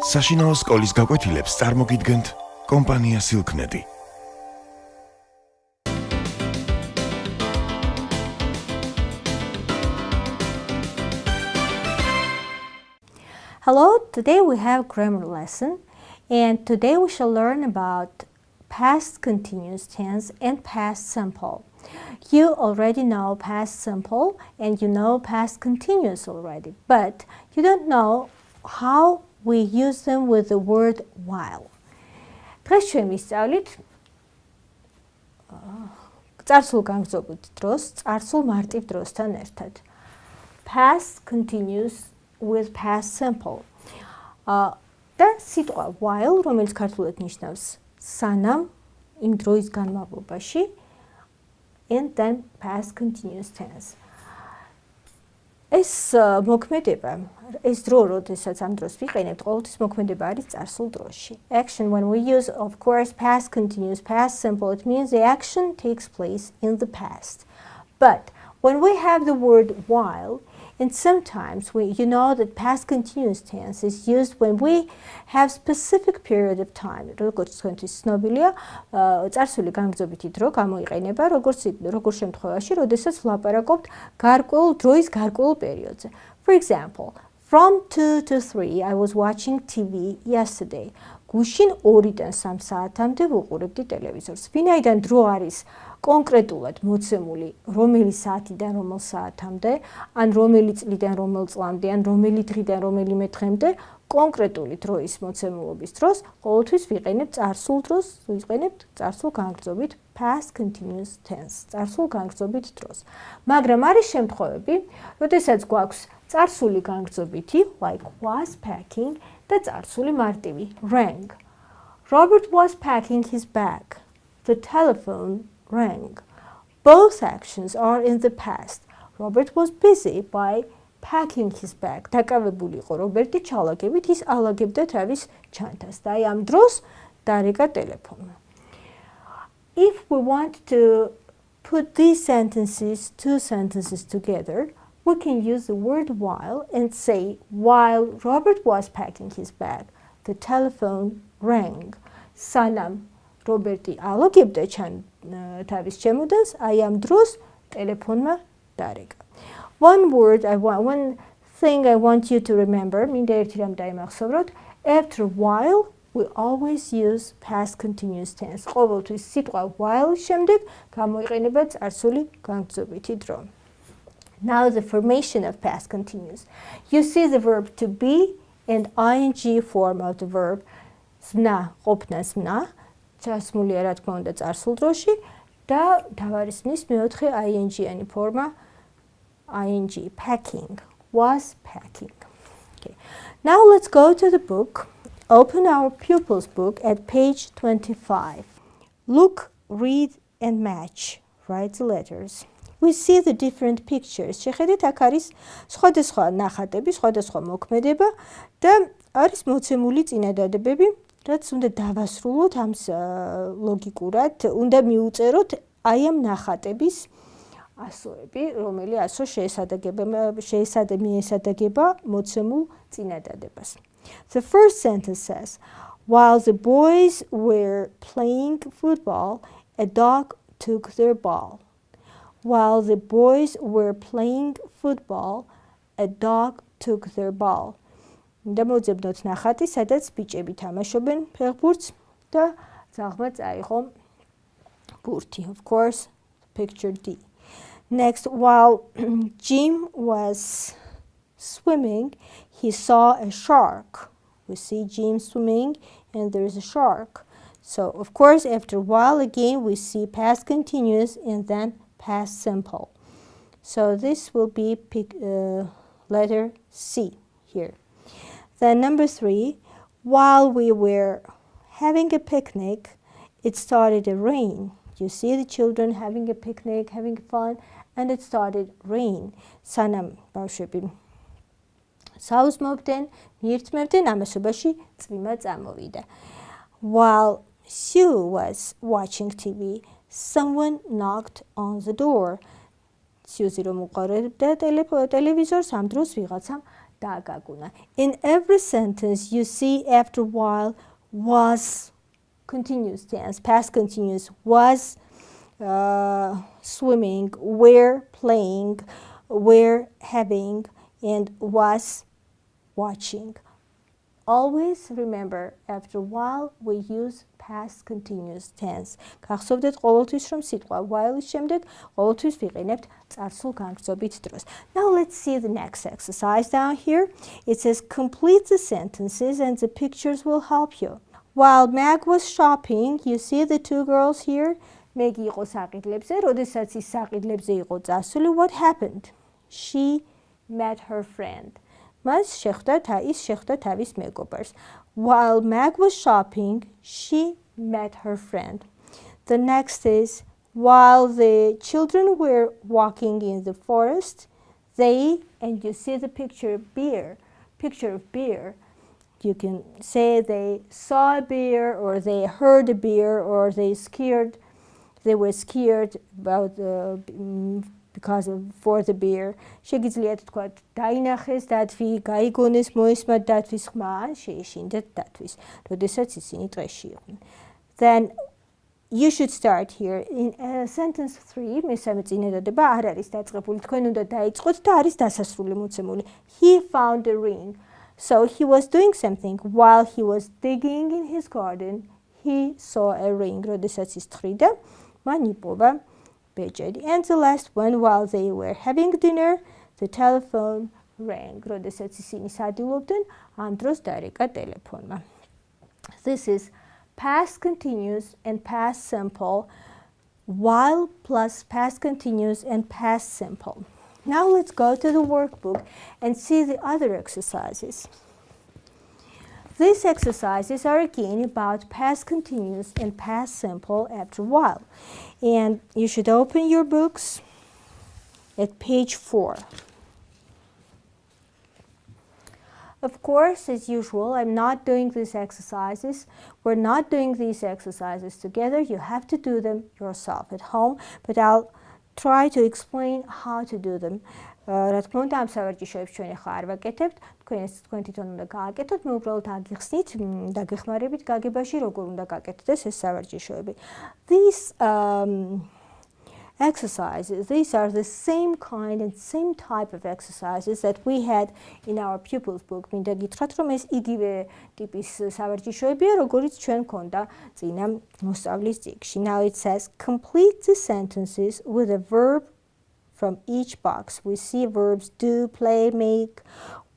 საშინაო სკოლის გაკვეთილებს წარმოგიდგენთ კომპანია Silknet. Hello, today we have grammar lesson, and today we shall learn about past continuous tense and past simple. You already know past simple and you know past continuous already, but you don't know how we use them with the word while. დღეს ჩვენ ვისწავლით წარსულ განგრძობილ დროს, წარსულ მარტივ დროსთან ერთად. Past continuous with past simple. და სიტყვა while, რომელიც ქართულად ნიშნავს სანამ, იმ დროის განმავლობაში, and then past continuous tense. ეს მოქმედება, ეს დრო, როდესაც ამ დროს ვიყენებთ, ყოველთვის მოქმედება არის წარსულ დროში. Action, when we use, of course, past continuous, past simple, it means the action takes place in the past. But when we have the word while, and sometimes you know that past continuous tense is used when we have specific period of time. როგორც თქვენთვის ცნობილია, წარსული განგრძობითი დრო გამოიყენება როგორ შემთხვევაში, როდესაც ვლაპარაკობთ გარკვეულ დროის გარკვეულ პერიოდზე. For example, from 2 to 3 I was watching TV yesterday. გუშინ 2-დან 3 საათამდე ვუყურებდი ტელევიზორს. ვინაიდან დრო არის კონკრეტულად მოცემული რომელი საათიდან რომელ საათამდე, ან რომელი წლიდან რომელ წლამდე, ან რომელი დღიდან რომელიმე დღემდე, კონკრეტული დროის მოცემულობის დროს ყოველთვის ვიყენებთ წარსულ დროს, ვიყენებთ წარსულ განგრძობით past continuous tense, წარსულ განგრძობით დროს. მაგრამ არის შემთხვევები, როდესაც გვაქვს წარსული განგრძობითი, like was packing, და წარსული მარტივი, rang. Robert was packing his bag. The telephone rang. Both actions are in the past. Robert was busy by packing his bag. დაკავებული იყო რობერტი ჩალაგებით, ის ალაგებდა თავის ჩანთას და აი ამ დროს დარეკა ტელეფონმა. If we want to put these sentences, two sentences together, we can use the word while and say, while Robert was packing his bag, the telephone rang. სანამ რობერტი ალაგებდა თავის ჩემოდანს, აი ამ დროს ტელეფონმა დარეკა. One thing I want you to remember, მინდა ერთი რამ დაიმახსოვროთ, after a while we always use past continuous tense. ყოველთვის სიტყვა while შემდეგ გამოიყენება წარსული განგრძობითი დრო. Now the formation of past continuous. You see the verb to be and ing form of the verb. Zna, ყოფნა zna, ჩასმულია რა თქმა უნდა წარსულ დროში და თავარისმის მეოთხე ing-იანი ფორმა ing, packing, was packing. Okay. Now let's go to the book. Open our pupils book at page 25. Look, read and match. Write the letters. We see the different pictures. შეხედეთ, აქ არის სხვადასხვა ნახატები, სხვადასხვა მოქმედება და არის მოცემული წინადადებები, რაც უნდა დავასრულოთ ამ ლოგიკურად, უნდა მიუწეროთ აი ამ ნახატების ასოები, რომელი ასო შეესადაგება მოცემულ წინადადებას. The first sentence says, while the boys were playing football, a dog took their ball. While the boys were playing football, a dog took their ball. და მოძებნოთ ნახატი, სადაც ბიჭები თამაშობენ ფეხბურთს და ძაღლმა წაიღო ბურთი. Of course, picture D. Next, while Jim was swimming, he saw a shark. We see Jim swimming and there is a shark. So, of course, after a while again, we see past continuous and then past simple. So this will be letter C here. Then number 3, while we were having a picnic, it started to rain. You see the children having a picnic, having fun, and it started rain. სანამ ბავშვები საუზმობდნენ, მიირთმევდნენ, ამასობაში წვიმა წამოვიდა. While Sue was watching TV, someone knocked on the door. Sue რომ უყურებდა ტელევიზორს, ამ დროს ვიღაცამ დააგაგუნა. In every sentence you see after a while was continuous tense, past continuous, was swimming, were playing, were having, and was watching. Always remember, after a while we use past continuous tense. გახსოვდეთ ყოველთვის, რომ სიტყვა while-ის შემდეგ ყოველთვის ვიყენებთ წარსულ განგრძობით დროს. Now let's see the next exercise down here. It says complete the sentences and the pictures will help you. While Meg was shopping, you see the two girls here. Meg იყო საყიდლებზე, როდესაც ის საყიდლებზე იყო წასული, what happened? She met her friend. Მას შეხვდა თავის მეგობარს. While Meg was shopping, she met her friend. The next is, while the children were walking in the forest, they, and you see the picture of bear. You can say they saw a bear, or they heard a bear, or they were scared about for the bear. შეგიძლიათ თქვათ დაინახეს დათვი, გაიგონეს, მოისმათ დათვის ხმა, ან შეეშინდეთ დათვის, როდესაც ისინი ტყეში იყვნენ. Then you should start here in sentence 3. მესამე წინადადება არ არის დაწყებული, თქვენ უნდა დაიწყოთ და არის დასასრული მოცემული. He found a ring. So he was doing something while he was digging in his garden. He saw a ring. როდესაც ის თხრიდა, მან იპოვა ბეჭედი. And the last one, while they were having dinner, the telephone rang. როდესაც ისინი სადილობდნენ, ამ დროს დაერეკა ტელეფონმა. This is past continuous and past simple, while plus past continuous and past simple. Now let's go to the workbook and see the other exercises. These exercises are again about past continuous and past simple after a while. And you should open your books at page 4. Of course, as usual, I'm not doing these exercises. We're not doing these exercises together. You have to do them yourself at home, but I'll try to explain how to do them. რა თქმა უნდა, ამ სავარჯიშოებს ჩვენ ახლა არ ვაკეთებთ. თქვენ თვითონ უნდა გააკეთოთ, მე უბრალოდ აგიხსნით, დაგეხმარებით გაგებაში, როგორ უნდა გაკეთდეს ეს სავარჯიშოები. These exercises, these are the same kind and same type of exercises that we had in our pupils book. მინდა გითხრათ, რომ ეს იგივე ტიპის სავარჯიშოებია, როგორიც ჩვენ გქონდა წინა მოსწავლის წიგნში. Now it says complete the sentences with a verb from each box. We see verbs do, play, make,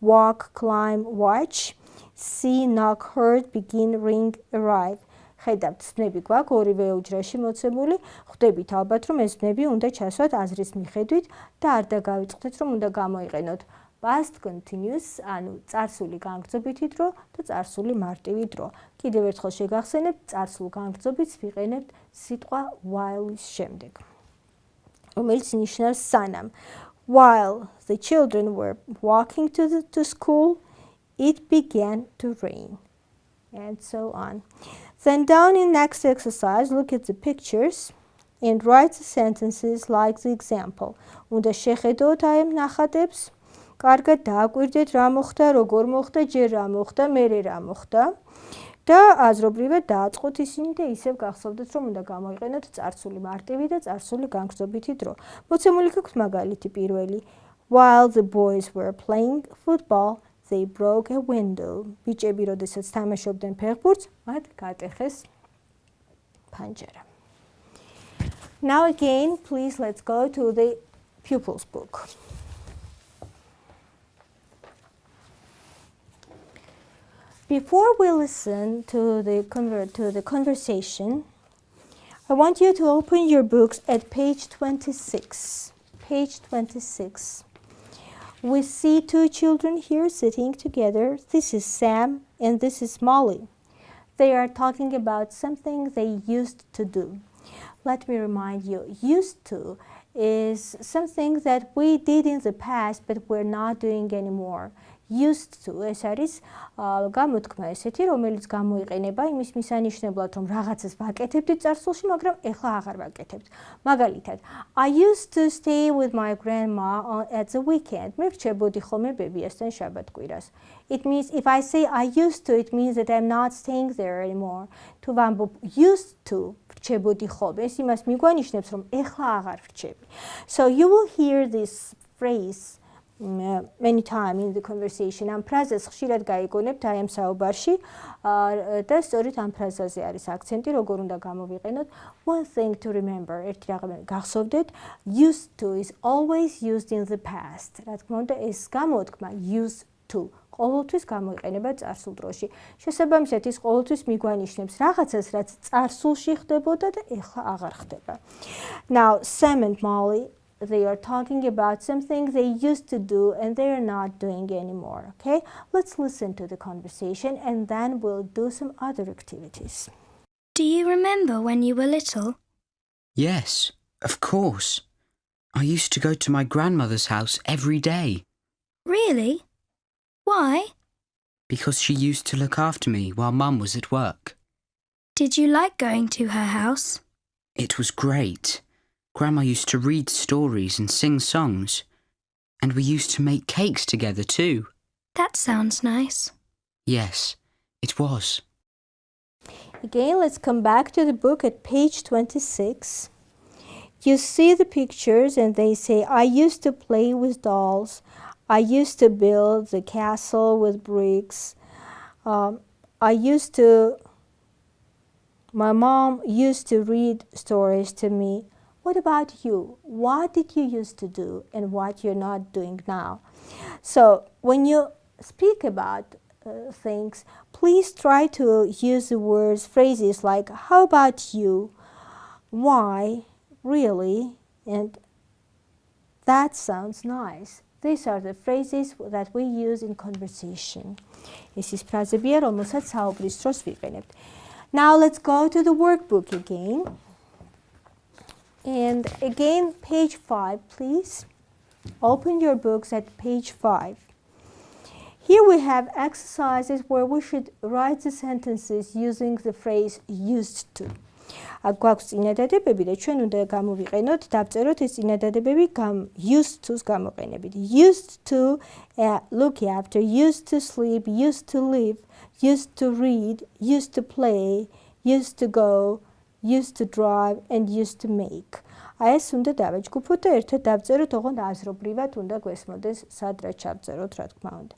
walk, climb, watch, see, knock, heard, begin, ring, arrive. ხედავთ, ზმნები გვაქვს ორივე უჯრაში მოცემული. ხვდებით ალბათ, რომ ეს ზმნები უნდა ჩასვათ აზრის მიხედვით და არ დაგავიწყდეთ, რომ უნდა გამოიყენოთ past continuous, ანუ წარსული განგრძობითი დრო და წარსული მარტივი დრო. კიდევ ერთხელ შეგახსენებთ, წარსულ განგრძობითს ვიყენებთ სიტყვა while-ის შემდეგ, რომელიც ნიშნავს სანამ. While the children were walking to school, it began to rain, and so on. Then down in next exercise, look at the pictures and write the sentences like the example. უნდა შეხედოთ აი ამ ნახატებს, კარგად დააკვირდეთ რა მოხდა, როგორ მოხდა, ჯერ რა მოხდა, მერე რა მოხდა და აზრობრივად დააწყოთ ისინი და ისევ გახსოვდეთ, რომ უნდა გამოიყენოთ წარსული მარტივი და წარსული განგრძობითი დრო. მოცემული გაქვთ მაგალითი პირველი. While the boys were playing football, they broke a window. ბიჭები როდესაც თამაშობდნენ ფეხბურთს, მათ გატეხეს ფანჯარა. Now again, please let's go to the pupils book. Before we listen to the conversation, I want you to open your books at page 26. Page 26. We see two children here sitting together. This is Sam and this is Molly. They are talking about something they used to do. Let me remind you, used to is something that we did in the past but we're not doing anymore. used to ეს არის გამოთქმა ესეთი, რომელიც გამოიყენება იმის მისანიშნებლად, რომ რაღაცას ვაკეთებდი წარსულში, მაგრამ ეხლა აღარ ვაკეთებთ. მაგალითად, I used to stay with my grandma at the weekend. მე ვრჩებოდი ხოლმე ბებიასთან შაბათ-კვირას. It means if I say I used to, it means that I'm not staying there anymore. თუ ვამბობ used to, ვრჩებოდი ხოლმე, ეს იმას მიგვანიშნებს, რომ ეხლა აღარ ვრჩები. So you will hear this phrase many times in the conversation. ამ ფრაზას ხშირად გაიგონებთ აი ამ საუბარში და სწორედ ამ ფრაზაზე არის აქცენტი, როგორ უნდა გამოვიყენოთ. One thing to remember, ერთი რაღაც გახსოვდეთ, used to is always used in the past. რა თქმა უნდა, ეს გამოთქმა used to ყოველთვის გამოიყენება წარსულ დროში. შესაბამისად, ის ყოველთვის მიგვანიშნებს რაღაცას, რაც წარსულში ხდებოდა და ეხლა აღარ ხდება. Now, Sam and Molly, they are talking about something they used to do and they are not doing anymore. Okay, let's listen to the conversation and then we'll do some other activities. Do you remember when you were little? Yes, of course. I used to go to my grandmother's house every day. Really? Why? Because she used to look after me while Mum was at work. Did you like going to her house? It was great. Grandma used to read stories and sing songs. And we used to make cakes together too. That sounds nice. Yes, it was. Again, let's come back to the book at page 26. You see the pictures and they say, I used to play with dolls. I used to build the castle with bricks. My mom used to read stories to me. What about you? What did you used to do and what you're not doing now? So when you speak about things, please try to use the words, phrases like, how about you? Why? Really? And that sounds nice. These are the phrases that we use in conversation. ეს ის ფრაზებია, რომელსაც საუბრის დროს ვიყენებთ. Now let's go to the workbook again. And again, page 5, please. Open your books at page 5. Here we have exercises where we should write the sentences using the phrase used to. აქ გვაქვს წინადადებები და ჩვენ უნდა გამოვიყენოთ, დავწეროთ ეს წინადადებები used to-ს გამოყენებით. Used to look after, used to sleep, used to live, used to read, used to play, used to go, used to drive and used to make. აი ეს უნდა დავაჯგუფოთ და ერთად დავწეროთ, ოღონდ აზრობრივად უნდა გვესმოდეს სადღაც ჩავწეროთ, რა თქმა უნდა.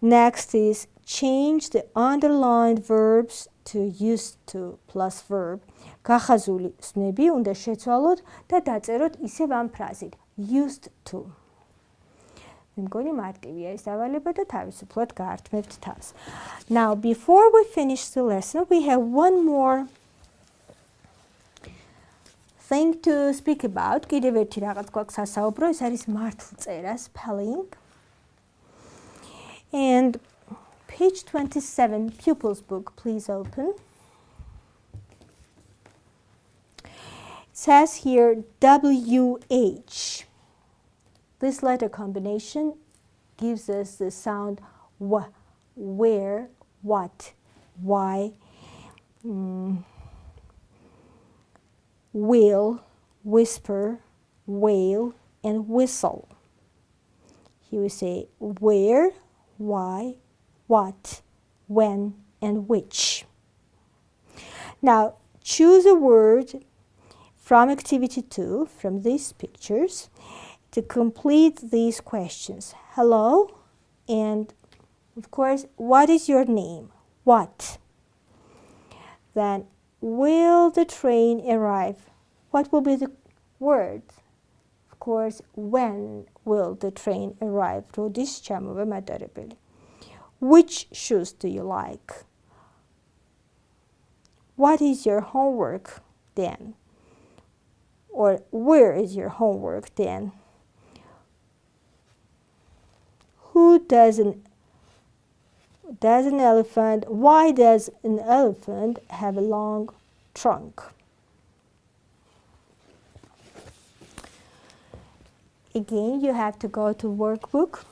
Next is change the underlined verbs to used to plus verb. გახაზული სნები უნდა შეცვალოთ და დაწეროთ ისევ ამ ფრაზით used to. მე მგონი მარტივია ეს დავალება და თავისუფლად გაართმევთ თავს. Now, before we finish the lesson, we have one more thing to speak about. კიდევ ერთი რაღაც გვაქვს სასაუბრო, ეს არის მართლწერა, spelling. And page 27, pupils book, please open. It says here WH. This letter combination gives us the sound w, where, what, why, will, whisper, wail, and whistle. Here we say where, why, what, when, and which. Now choose a word from activity 2, from these pictures, to complete these questions. Hello, and of course, what is your name? What? Then, will the train arrive? What will be the word? Of course, when will the train arrive? როდის ჩამოვა მატარებელი? Which shoes do you like? What is your homework then? Or where is your homework then? Who does an elephant? Why does an elephant have a long trunk? Again, you have to go to workbook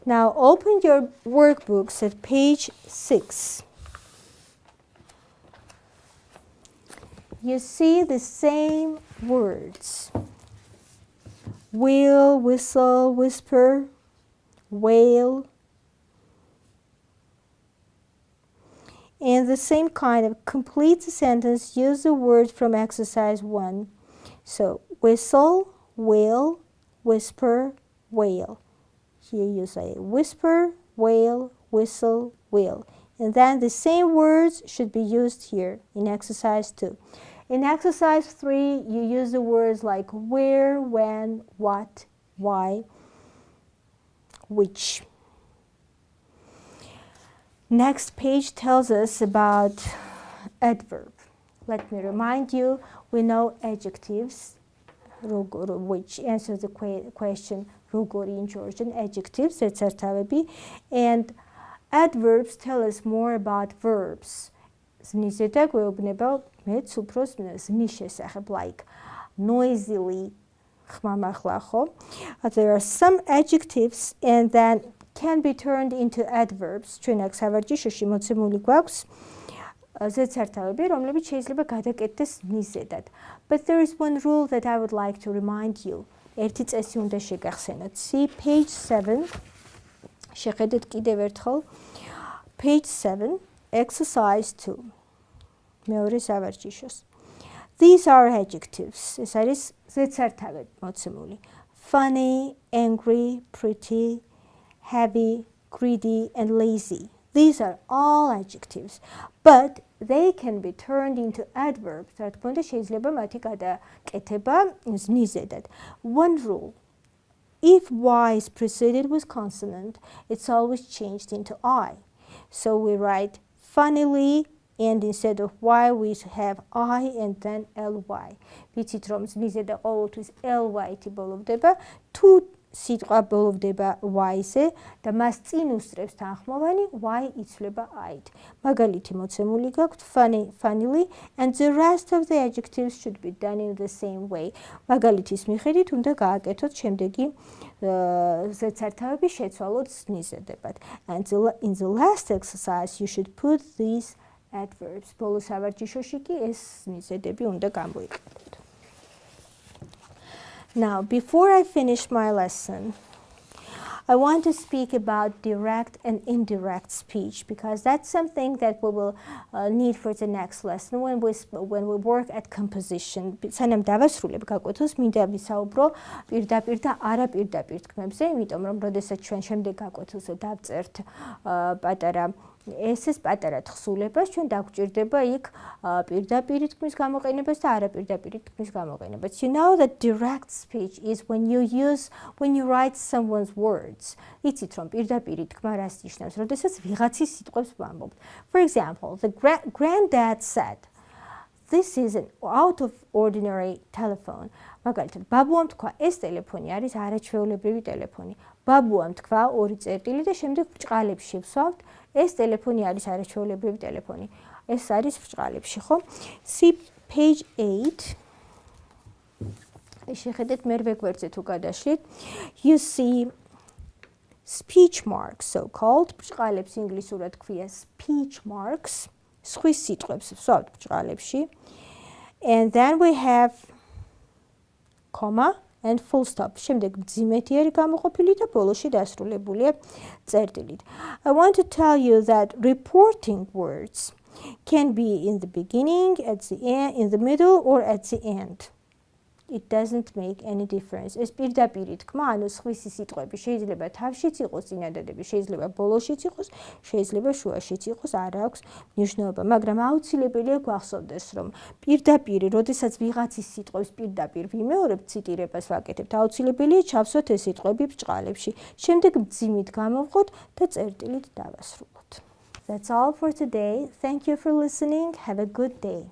Now open your workbooks at page 6. You see the same words. Wheel, whistle, whisper, wail. And the same kind of complete the sentence, use the words from exercise 1. So whistle, wail, whisper, wail. Here you say whisper, wail, whistle, wail. And then the same words should be used here in exercise 2. In exercise 3, you use the words like where, when, what, why, which. Next page tells us about adverb. Let me remind you, we know adjectives, which answers the question Rogori in Georgian, adjectives, etc. And adverbs tell us more about verbs. Like noisily. There are some adjectives and then can be turned into adverbs. But there is one rule that I would like to remind you. See page 7. Page 7, exercise 2. These are adjectives. Funny, angry, pretty, heavy, greedy, and lazy. These are all adjectives, but they can be turned into adverbs. One rule: if Y is preceded with consonant, it's always changed into I. So we write funnily, and instead of Y we have I and then LY. Two სიტყვა ბოლოვდება y-ზე და მას წინ უსწრებს თანხმოვანი y იცვლება I-ით. მაგალითი მოცემული გაქვთ funnily, and the rest of the adjectives should be done in the same way. მაგალითის მიხედვით უნდა გააკეთოთ შემდეგი ზედსართავები შეცვალოთ სნიზედებად. And in the last exercise you should put these adverbs. ბოლო სავარჯიშოში კი ეს სნიზედები უნდა გამოიყენოთ. Now, before I finish my lesson, I want to speak about direct and indirect speech because that's something that we will need for the next lesson when we work at composition. სანამ დავასრულებ გაკვეთილს, მინდა ვისაუბრო პირდაპირ და არაპირდაპირ თქმებზე, იმიტომ რომ როდესაც ჩვენ შემდეგ გაკვეთილს დავწერთ პატარა ესეს პატარა თხზულებას, ჩვენ დაგვჭირდება იქ პირდაპირ თქმის გამოყენებას და არაპირდაპირ თქმის გამოყენებას. You know that direct speech is when you write someone's words. იცით რომ პირდაპირ თქმა რას ნიშნავს, როდესაც ვიღაცის სიტყვებს ვამბობთ. For example, the granddad said, this is an out of ordinary telephone. მაგალითად, ბაბუამ თქვა, ეს ტელეფონი არის არაჩვეულებრივი ტელეფონი. ბაბუამ თქვა ორი წერტილი და შემდეგ ბრჭყალებში ვსვამთ, ეს ტელეფონი არის არაჩვეულებრივი ტელეფონი. ეს არის ბრჭყალებში, ხო? See page 8. შეხედეთ მერვე გვერდზე თუ გადაშლით, you see speech marks, so called. ბრჭყალებს ინგლისურად ქვია speech marks. სხვის სიტყვებს ვსვამთ ბრჭყალებში. And then we have comma and full stop. შემდეგ მძიმეთიერი გამოყოფილი და ბოლოში დასრულებულია წერტილით. I want to tell you that reporting words can be in the beginning, at the end, in the middle, or at the end. It doesn't make any difference. ეს პირდაპირ თქმა, ანუ სხვისი სიტყვები შეიძლება თავშიც იყოს წინადადები, შეიძლება ბოლოშიც იყოს, შეიძლება შუაშიც იყოს, არ აქვს მნიშვნელობა, მაგრამ აუცილებელია გვახსოვდეს, რომ პირდაპირ, როდესაც ვიღაცის სიტყვებს პირდაპირ ვიმეორებთ, ციტირებას ვაკეთებთ, აუცილებელია ჩავსვათ ეს სიტყვები ბრჭყალებში, შემდეგ მძიმით გამოვღოთ და წერტილით დავასრულოთ. That's all for today. Thank you for listening. Have a good day.